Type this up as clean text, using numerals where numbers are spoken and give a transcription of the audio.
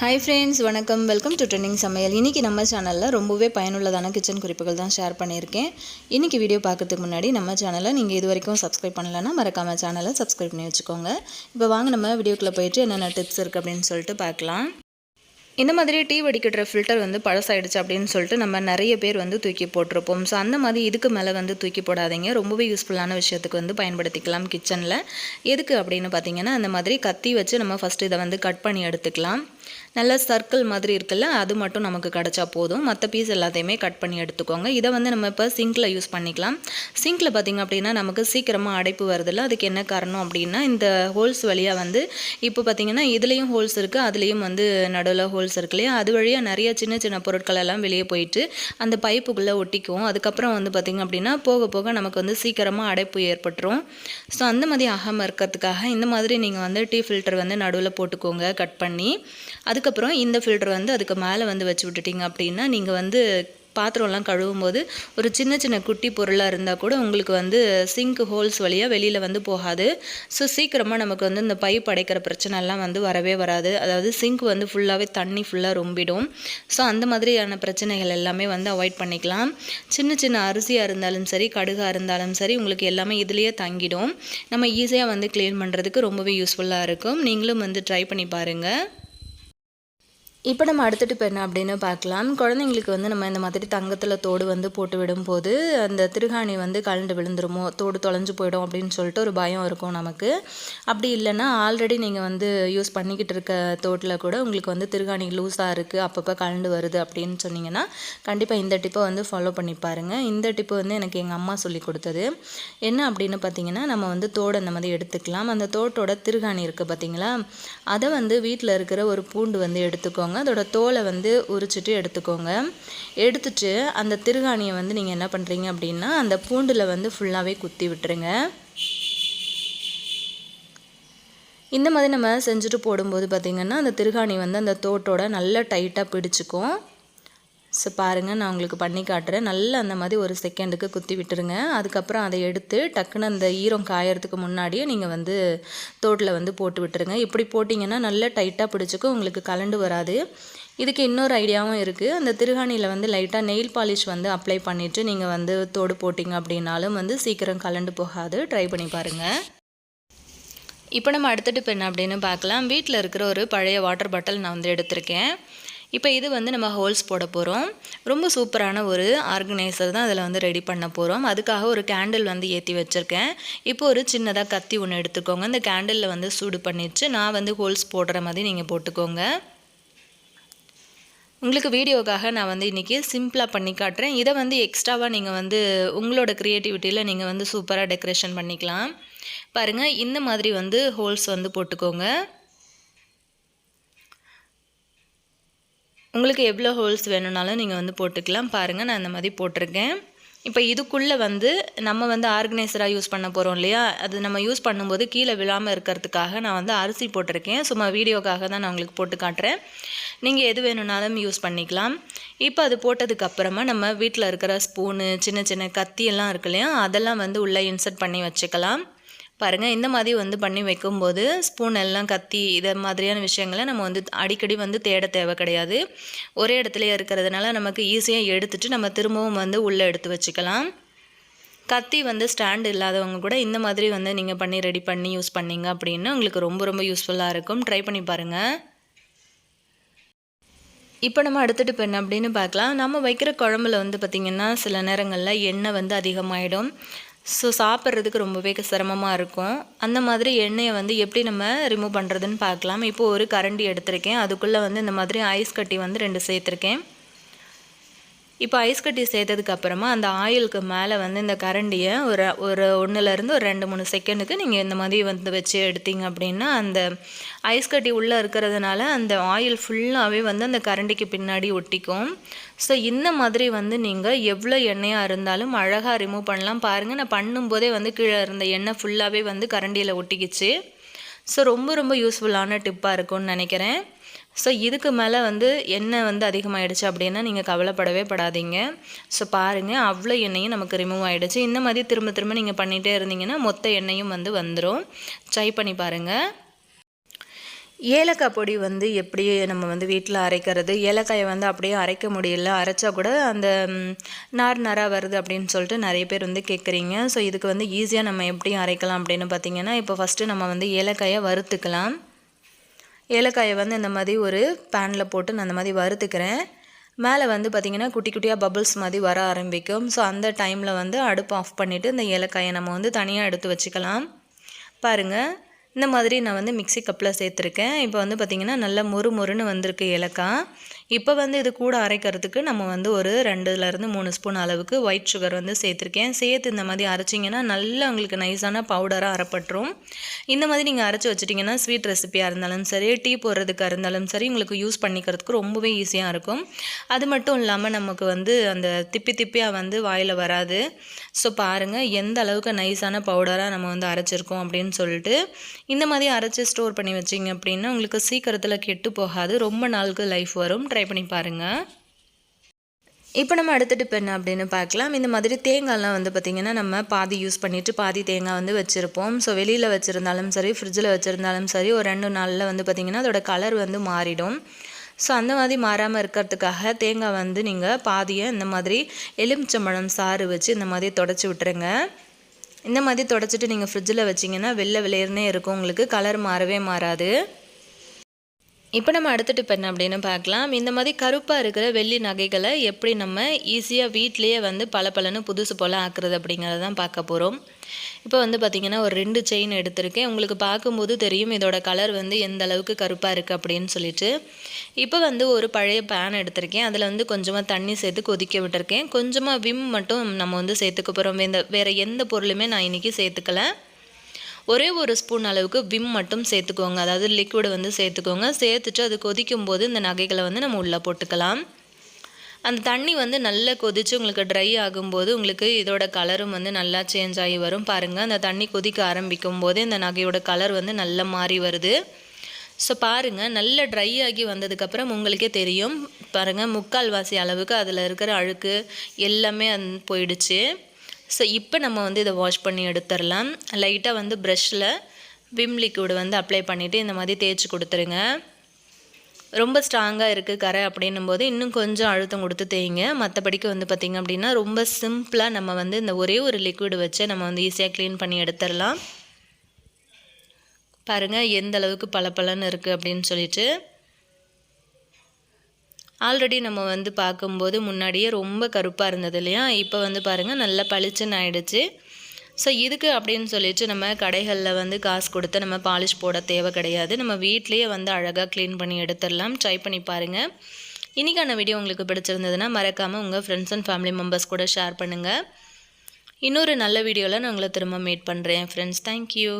Hi friends, வணக்கம். Welcome to trending சமையல். இன்னைக்கு நம்ம சேனல்ல ரொம்பவே பயனுள்ளதான கிச்சன் குறிப்புகள் தான் ஷேர் பண்ணியிருக்கேன். இன்னைக்கு வீடியோ பார்க்கறதுக்கு முன்னாடி நம்ம சேனலை நீங்கள் இது வரைக்கும் சப்ஸ்கிரைப் பண்ணலன்னா மறக்காம சேனலை சப்ஸ்கிரைப் பண்ணி வச்சுக்கோங்க. இப்போ வாங்க நம்ம வீடியோக்குள்ளே போயிட்டு என்னென்ன டிப்ஸ் இருக்குது அப்படின்னு சொல்லிட்டு பார்க்கலாம். இந்த மாதிரி டீ வடிக்கிற ஃபில்டர் வந்து பழசாயிடுச்சு அப்படின்னு சொல்லிட்டு நம்ம நிறைய பேர் வந்து தூக்கி போட்டிருப்போம். ஸோ அந்த மாதிரி இதுக்கு மேலே வந்து தூக்கி போடாதீங்க. ரொம்பவே யூஸ்ஃபுல்லான விஷயத்துக்கு வந்து பயன்படுத்திக்கலாம் கிச்சனில். எதுக்கு அப்படின்னு பார்த்தீங்கன்னா, அந்த மாதிரி கத்தி வச்சு நம்ம ஃபஸ்ட்டு இதை வந்து கட் பண்ணி எடுத்துக்கலாம். நல்ல சர்க்கிள் மாதிரி இருக்குல்ல, அது மட்டும் நமக்கு கிடச்சா போதும். மற்ற பீஸ் எல்லாத்தையுமே கட் பண்ணி எடுத்துக்கோங்க. இதை வந்து நம்ம இப்போ சிங்கில் யூஸ் பண்ணிக்கலாம். சிங்கில் பார்த்திங்க அப்படின்னா நமக்கு சீக்கிரமாக அடைப்பு வருதில்ல. அதுக்கு என்ன காரணம் அப்படின்னா, இந்த ஹோல்ஸ் வழியாக வந்து இப்போ பார்த்திங்கன்னா இதுலேயும் ஹோல்ஸ் இருக்குது, அதுலேயும் வந்து நடுவில் ஹோல்ஸ் இருக்கு இல்லையா, அது வழியாக நிறைய சின்ன சின்ன பொருட்கள் எல்லாம் வெளியே போயிட்டு அந்த பைப்புக்குள்ளே ஒட்டிக்குவோம். அதுக்கப்புறம் வந்து பார்த்திங்க அப்படின்னா போக போக நமக்கு வந்து சீக்கிரமாக அடைப்பு ஏற்பட்டுரும். ஸோ அந்த மாதிரி ஆகாமல் இருக்கிறதுக்காக இந்த மாதிரி நீங்கள் வந்து டீ ஃபில்டர் வந்து நடுவில் போட்டுக்கோங்க கட் பண்ணி. அதுக்கப்புறம் இந்த ஃபில்டர் வந்து அதுக்கு மேலே வந்து வச்சு விட்டுட்டிங்க அப்படின்னா, நீங்கள் வந்து பாத்திரம்லாம் கழுவும் போது ஒரு சின்ன சின்ன குட்டி பொருளாக இருந்தால் கூட உங்களுக்கு வந்து சிங்க் ஹோல்ஸ் வழியாக வெளியில் வந்து போகாது. ஸோ சீக்கிரமாக நமக்கு வந்து இந்த பைப் அடைக்கிற பிரச்சனைலாம் வந்து வரவே வராது. அதாவது சிங்க் வந்து ஃபுல்லாகவே தண்ணி ஃபுல்லாக ரொம்பிடும். ஸோ அந்த மாதிரியான பிரச்சனைகள் எல்லாமே வந்து அவாய்ட் பண்ணிக்கலாம். சின்ன சின்ன அரிசியாக இருந்தாலும் சரி, கடுகாக இருந்தாலும் சரி, உங்களுக்கு எல்லாமே இதுலேயே தங்கிடும். நம்ம ஈஸியாக வந்து க்ளீன் பண்ணுறதுக்கு ரொம்பவே யூஸ்ஃபுல்லாக இருக்கும். நீங்களும் வந்து ட்ரை பண்ணி பாருங்கள். இப்போ நம்ம அடுத்த டிப் என்ன அப்படின்னு பார்க்கலாம். குழந்தைங்களுக்கு வந்து நம்ம இந்த மாதிரி தங்கத்தில் தோடு வந்து போட்டு விடும்போது அந்த திருகாணி வந்து கழண்டு விழுந்துருமோ, தோடு தொலைஞ்சு போயிடும் அப்படின்னு சொல்லிட்டு ஒரு பயம் இருக்கும் நமக்கு. அப்படி இல்லைன்னா ஆல்ரெடி நீங்கள் வந்து யூஸ் பண்ணிக்கிட்டு இருக்க தோட்டில் கூட உங்களுக்கு வந்து திருகாணி லூஸாக இருக்குது, அப்பப்போ கழண்டு வருது அப்படின்னு சொன்னீங்கன்னா கண்டிப்பாக இந்த டிப்பை வந்து ஃபாலோ பண்ணி பாருங்கள். இந்த டிப்பு வந்து எனக்கு எங்கள் அம்மா சொல்லி கொடுத்தது. என்ன அப்படின்னு பார்த்தீங்கன்னா, நம்ம வந்து தோடு அந்த மாதிரி எடுத்துக்கலாம். அந்த தோட்டோட திருகாணி இருக்குது பார்த்தீங்களா, அதை வந்து வீட்டில் இருக்கிற ஒரு பூண்டு வந்து எடுத்துக்கோங்க. அதோட தோலை வந்து உரிச்சிட்டு எடுத்துக்கோங்க. எடுத்துட்டு அந்த திருகாணியை வந்து நீங்கள் என்ன பண்ணுறீங்க அப்படின்னா, அந்த பூண்டில் வந்து ஃபுல்லாகவே குத்தி விட்டுருங்க. இந்த மாதிரி நம்ம செஞ்சுட்டு போடும்போது பார்த்திங்கன்னா, அந்த திருகாணி வந்து அந்த தோட்டோட நல்லா டைட்டாக பிடிச்சிக்கும். ஸோ பாருங்கள், நான் உங்களுக்கு பண்ணி காட்டுறேன். நல்லா அந்த மாதிரி ஒரு செகண்டுக்கு குத்தி விட்டுருங்க. அதுக்கப்புறம் அதை எடுத்து டக்குன்னு அந்த ஈரம் காயறதுக்கு முன்னாடியே நீங்கள் வந்து தோட்டில் வந்து போட்டு விட்டுருங்க. இப்படி போட்டிங்கன்னா நல்லா டைட்டாக பிடிச்சிக்கும், உங்களுக்கு கலண்டு வராது. இதுக்கு இன்னொரு ஐடியாவும் இருக்குது. அந்த திருகாணியில் வந்து லைட்டாக நெயில் பாலிஷ் வந்து அப்ளை பண்ணிவிட்டு நீங்கள் வந்து தோடு போட்டிங்க அப்படின்னாலும் வந்து சீக்கிரம் கலண்டு போகாது. ட்ரை பண்ணி பாருங்கள். இப்போ நம்ம அடுத்த டிப் என்ன அப்படின்னு பார்க்கலாம். வீட்டில் இருக்கிற ஒரு பழைய வாட்டர் பாட்டில் நான் வந்து எடுத்திருக்கேன். இப்போ இது வந்து நம்ம ஹோல்ஸ் போட போகிறோம். ரொம்ப சூப்பரான ஒரு ஆர்கனைசர் தான் அதில் வந்து ரெடி பண்ண போகிறோம். அதுக்காக ஒரு கேண்டில் வந்து ஏற்றி வச்சுருக்கேன். இப்போ ஒரு சின்னதாக கத்தி ஒன்று எடுத்துக்கோங்க. இந்த கேண்டிலில் வந்து சூடு பண்ணிட்டு நான் வந்து ஹோல்ஸ் போடுற மாதிரி நீங்கள் போட்டுக்கோங்க. உங்களுக்கு வீடியோக்காக நான் வந்து இன்றைக்கி சிம்பிளாக பண்ணி காட்டுறேன். இதை வந்து எக்ஸ்ட்ராவாக நீங்கள் வந்து உங்களோட க்ரியேட்டிவிட்டியில் நீங்கள் வந்து சூப்பராக டெக்கரேஷன் பண்ணிக்கலாம். பாருங்கள், இந்த மாதிரி வந்து ஹோல்ஸ் வந்து போட்டுக்கோங்க. உங்களுக்கு எவ்வளோ ஹோல்ஸ் வேணும்னாலும் நீங்கள் வந்து போட்டுக்கலாம். பாருங்கள், நான் இந்த மாதிரி போட்டிருக்கேன். இப்போ இதுக்குள்ளே வந்து நம்ம வந்து ஆர்கனைசராக யூஸ் பண்ண போகிறோம் இல்லையா, அது நம்ம யூஸ் பண்ணும்போது கீழே விழாமல் இருக்கிறதுக்காக நான் வந்து அரிசி போட்டிருக்கேன். சும்மா வீடியோக்காக தான் நான் உங்களுக்கு போட்டு காட்டுறேன். நீங்கள் எது வேணும்னாலும் யூஸ் பண்ணிக்கலாம். இப்போ அது போட்டதுக்கப்புறமா நம்ம வீட்டில் இருக்கிற ஸ்பூனு, சின்ன சின்ன கத்தியெல்லாம் இருக்கு இல்லையா, அதெல்லாம் வந்து உள்ளே இன்சர்ட் பண்ணி வச்சுக்கலாம். பாருங்கள், இந்த மாதிரி வந்து பண்ணி வைக்கும்போது ஸ்பூன் எல்லாம் கத்தி இதை மாதிரியான விஷயங்களை நம்ம வந்து அடிக்கடி வந்து தேட தேவை கிடையாது. ஒரே இடத்துலையே இருக்கிறதுனால நமக்கு ஈஸியாக எடுத்துகிட்டு நம்ம திரும்பவும் வந்து உள்ளே எடுத்து வச்சுக்கலாம். கத்தி வந்து ஸ்டாண்டு இல்லாதவங்க கூட இந்த மாதிரி வந்து நீங்கள் பண்ணி ரெடி பண்ணி யூஸ் பண்ணிங்க அப்படின்னா உங்களுக்கு ரொம்ப ரொம்ப யூஸ்ஃபுல்லாக இருக்கும். ட்ரை பண்ணி பாருங்கள். இப்போ நம்ம அடுத்த டிப் என்ன அப்படின்னு பார்க்கலாம். நம்ம வைக்கிற குழம்புல வந்து பார்த்திங்கன்னா சில நேரங்களில் எண்ணெய் வந்து அதிகமாகிடும். ஸோ சாப்பிட்றதுக்கு ரொம்பவே சிரமமாக இருக்கும். அந்த மாதிரி எண்ணெயை வந்து எப்படி நம்ம ரிமூவ் பண்ணுறதுன்னு பார்க்கலாம். இப்போது ஒரு கரண்டி எடுத்திருக்கேன். அதுக்குள்ளே வந்து இந்த மாதிரி ஐஸ் கட்டி வந்து 2 சேர்த்துருக்கேன். இப்போ ஐஸ் கட்டி சேர்த்ததுக்கப்புறமா அந்த ஆயிலுக்கு மேலே வந்து இந்த கரண்டியை ஒரு 1லேருந்து ஒரு 2-3 செகண்டுக்கு நீங்கள் இந்த மாதிரி வந்து வச்சு எடுத்தீங்க அப்படின்னா அந்த ஐஸ் கட்டி உள்ளே இருக்கிறதுனால அந்த ஆயில் ஃபுல்லாகவே வந்து அந்த கரண்டிக்கு பின்னாடி ஒட்டிக்கும். ஸோ இந்த மாதிரி வந்து நீங்கள் எவ்வளோ எண்ணெயாக இருந்தாலும் அழகாக ரிமூவ் பண்ணலாம். பாருங்கள், நான் பண்ணும்போதே வந்து கீழே இருந்த எண்ணெய் ஃபுல்லாகவே வந்து கரண்டியில் ஒட்டிக்கிச்சு. ஸோ ரொம்ப ரொம்ப யூஸ்ஃபுல்லான டிப்பாக இருக்கும்னு நினைக்கிறேன். ஸோ இதுக்கு மேலே வந்து எண்ணெய் வந்து அதிகமாகிடுச்சு அப்படின்னா நீங்கள் கவலைப்படவே படாதீங்க. ஸோ பாருங்கள், அவ்வளோ எண்ணெயும் நமக்கு ரிமூவ் ஆகிடுச்சு. இந்த மாதிரி திரும்ப திரும்ப நீங்கள் பண்ணிகிட்டே இருந்தீங்கன்னா மொத்த எண்ணெயும் வந்து வந்துடும். ட்ரை பண்ணி பாருங்கள். ஏலக்காய் பொடி வந்து எப்படி நம்ம வந்து வீட்டில் அரைக்கிறது, ஏலக்காயை வந்து அப்படியே அரைக்க முடியல, அரைச்சா கூட அந்த நார் நாராக வருது அப்படின்னு சொல்லிட்டு நிறைய பேர் வந்து கேட்குறீங்க. ஸோ இதுக்கு வந்து ஈஸியாக நம்ம எப்படி அரைக்கலாம் அப்படின்னு பார்த்தீங்கன்னா, இப்போ ஃபஸ்ட்டு நம்ம வந்து ஏலக்காயை வறுத்துக்கலாம். ஏலக்காயை வந்து இந்த மாதிரி ஒரு பேனில் போட்டு நான் அந்த மாதிரி வறுத்துக்கிறேன். மேலே வந்து பார்த்திங்கன்னா குட்டி குட்டியாக பபுள்ஸ் மாதிரி வர ஆரம்பிக்கும். ஸோ அந்த டைமில் வந்து அடுப்பு ஆஃப் பண்ணிவிட்டு இந்த ஏலக்காயை நம்ம வந்து தனியாக எடுத்து வச்சுக்கலாம். பாருங்கள், இந்த மாதிரி நான் வந்து மிக்ஸி கப்பில் சேர்த்துருக்கேன். இப்போ வந்து பார்த்திங்கன்னா நல்லா மொறுன்னு வந்திருக்கு ஏலக்காய். இப்போ வந்து இது கூட அரைக்கிறதுக்கு நம்ம வந்து ஒரு 2லேருந்து 3 ஸ்பூன் அளவுக்கு ஒயிட் சுகர் வந்து சேர்த்துருக்கேன். சேர்த்து இந்த மாதிரி அரைச்சிங்கன்னா நல்லா உங்களுக்கு நைஸான பவுடராக அரைப்பட்டுரும். இந்த மாதிரி நீங்கள் அரைச்சி வச்சிட்டிங்கன்னா ஸ்வீட் ரெசிபியாக இருந்தாலும் சரி, டீ போடுறதுக்காக இருந்தாலும் சரி, உங்களுக்கு யூஸ் பண்ணிக்கிறதுக்கு ரொம்பவே ஈஸியாக இருக்கும். அது மட்டும் இல்லாமல் நமக்கு வந்து அந்த திப்பியாக வந்து வாயில் வராது. ஸோ பாருங்கள் எந்த அளவுக்கு நைஸான பவுடராக நம்ம வந்து அரைச்சிருக்கோம் அப்படின்னு சொல்லிட்டு. இந்த மாதிரி அரைச்சி ஸ்டோர் பண்ணி வச்சிங்க அப்படின்னா உங்களுக்கு சீக்கிரத்தில் கெட்டு போகாது, ரொம்ப நாளுக்கு லைஃப் வரும். ட்ரை பண்ணி பாருங்கள். இப்போ நம்ம அடுத்த டிப் என்ன அப்படின்னு பார்க்கலாம். இந்த மாதிரி தேங்காய்லாம் வந்து பார்த்திங்கன்னா நம்ம பாதி யூஸ் பண்ணிவிட்டு பாதி தேங்காய் வந்து வச்சுருப்போம். ஸோ வெளியில் வச்சுருந்தாலும் சரி, ஃப்ரிட்ஜில் வச்சுருந்தாலும் சரி, ஒரு 2 நாளில் வந்து பார்த்திங்கன்னா அதோட கலர் வந்து மாறிடும். ஸோ அந்த மாதிரி மாறாமல் இருக்கிறதுக்காக தேங்காய் வந்து நீங்கள் பாதியை இந்த மாதிரி எலுமிச்சம்பழம் சாறு வச்சு இந்த மாதிரி தொடச்சி விட்டுருங்க. இந்த மாதிரி தொடச்சிட்டு நீங்கள் ஃப்ரிட்ஜில் வச்சிங்கன்னா வெள்ளை வெளியேறுனே இருக்கும், உங்களுக்கு கலர் மாறவே மாறாது. இப்போ நம்ம அடுத்த டிப் என்ன அப்படின்னு பார்க்கலாம். இந்த மாதிரி கருப்பாக இருக்கிற வெள்ளி நகைகளை எப்படி நம்ம ஈஸியாக வீட்லேயே வந்து பளபளன்னு புதுசு போல் ஆக்குறது அப்படிங்கிறத தான் பார்க்க போகிறோம். இப்போ வந்து பார்த்திங்கன்னா ஒரு 2 செயின் எடுத்திருக்கேன். உங்களுக்கு பார்க்கும்போது தெரியும் இதோட கலர் வந்து எந்த அளவுக்கு கருப்பாக இருக்குது அப்படின்னு சொல்லிட்டு. இப்போ வந்து ஒரு பழைய பேன் எடுத்திருக்கேன். அதில் வந்து கொஞ்சமாக தண்ணி சேர்த்து கொதிக்க விட்டுருக்கேன். கொஞ்சமாக விம் மட்டும் நம்ம வந்து சேர்த்துக்க போகிறோம். வேறு எந்த பொருளுமே நான் இன்றைக்கி சேர்த்துக்கல. ஒரே ஒரு ஸ்பூன் அளவுக்கு விம் மட்டும் சேர்த்துக்கோங்க, அதாவது லிக்விட் வந்து சேர்த்துக்கோங்க. சேர்த்துட்டு அது கொதிக்கும் போது இந்த நகைகளை வந்து நம்ம உள்ளே போட்டுக்கலாம். அந்த தண்ணி வந்து நல்லா கொதித்து உங்களுக்கு ட்ரை ஆகும்போது உங்களுக்கு இதோட கலரும் வந்து நல்லா சேஞ்ச் ஆகி வரும். பாருங்கள், அந்த தண்ணி கொதிக்க ஆரம்பிக்கும் போது இந்த நகையோட கலர் வந்து நல்லா மாறி வருது. ஸோ பாருங்கள், நல்லா ட்ரை ஆகி வந்ததுக்கப்புறம் உங்களுக்கே தெரியும். பாருங்கள், 3/4 வாசி அளவுக்கு அதில் இருக்கிற அழுக்கு எல்லாமே போயிடுச்சு. ஸோ இப்போ நம்ம வந்து இதை வாஷ் பண்ணி எடுத்துடலாம். லைட்டாக வந்து ப்ரஷ்ஷில் விம் லிக்விட் வந்து அப்ளை பண்ணிவிட்டு இந்த மாதிரி தேய்ச்சி கொடுத்துருங்க. ரொம்ப ஸ்ட்ராங்காக இருக்குது கரை அப்படின்னும் போது இன்னும் கொஞ்சம் அழுத்தம் கொடுத்து தேய்ங்க. மற்றபடிக்கு வந்து பார்த்திங்க அப்படின்னா ரொம்ப சிம்பிளாக நம்ம வந்து இந்த ஒரே ஒரு லிக்விட் வச்சு நம்ம வந்து ஈஸியாக க்ளீன் பண்ணி எடுத்துடலாம். பாருங்கள் எந்த அளவுக்கு பளபளன்னு இருக்குது அப்படின்னு சொல்லிட்டு. ஆல்ரெடி நம்ம வந்து பார்க்கும்போது முன்னாடியே ரொம்ப கருப்பாக இருந்தது இல்லையா, இப்போ வந்து பாருங்கள் நல்லா பளிச்சுன்னு ஆகிடுச்சு. ஸோ இதுக்கு அப்படின்னு சொல்லிட்டு நம்ம கடைகளில் வந்து காசு கொடுத்து நம்ம பாலிஷ் போட தேவை கிடையாது. நம்ம வீட்லேயே வந்து அழகாக க்ளீன் பண்ணி எடுத்துடலாம். ட்ரை பண்ணி பாருங்கள். இன்றைக்கான வீடியோ உங்களுக்கு பிடிச்சிருந்ததுன்னா மறக்காமல் உங்கள் ஃப்ரெண்ட்ஸ் அண்ட் ஃபேமிலி மெம்பர்ஸ் கூட ஷேர் பண்ணுங்கள். இன்னொரு நல்ல வீடியோவில் நான் உங்களை திரும்ப மீட் பண்ணுறேன் ஃப்ரெண்ட்ஸ். தேங்க்யூ.